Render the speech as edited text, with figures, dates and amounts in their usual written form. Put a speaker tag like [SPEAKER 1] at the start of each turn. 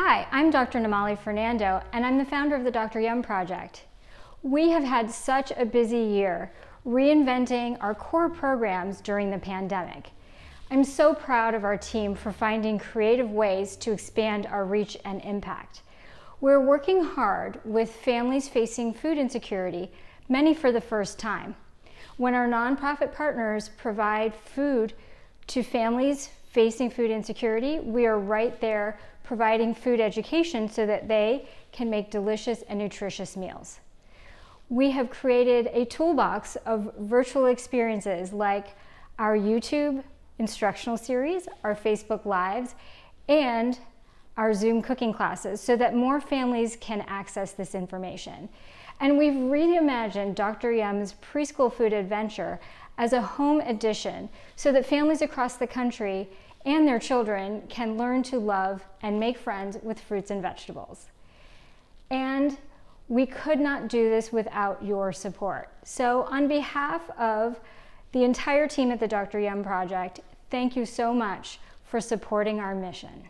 [SPEAKER 1] Hi, I'm Dr. Namali Fernando, and I'm the founder of the Dr. Yum Project. We have had such a busy year reinventing our core programs during the pandemic. I'm so proud of our team for finding creative ways to expand our reach and impact. We're working hard with families facing food insecurity, many for the first time. When our nonprofit partners provide food to families facing food insecurity, we are right there providing food education so that they can make delicious and nutritious meals. We have created a toolbox of virtual experiences like our YouTube instructional series, our Facebook Lives, and our Zoom cooking classes so that more families can access this information. And we've reimagined Dr. Yum's preschool food adventure as a home edition so that families across the country and their children can learn to love and make friends with fruits and vegetables. And we could not do this without your support. So on behalf of the entire team at the Dr. Yum Project, thank you so much for supporting our mission.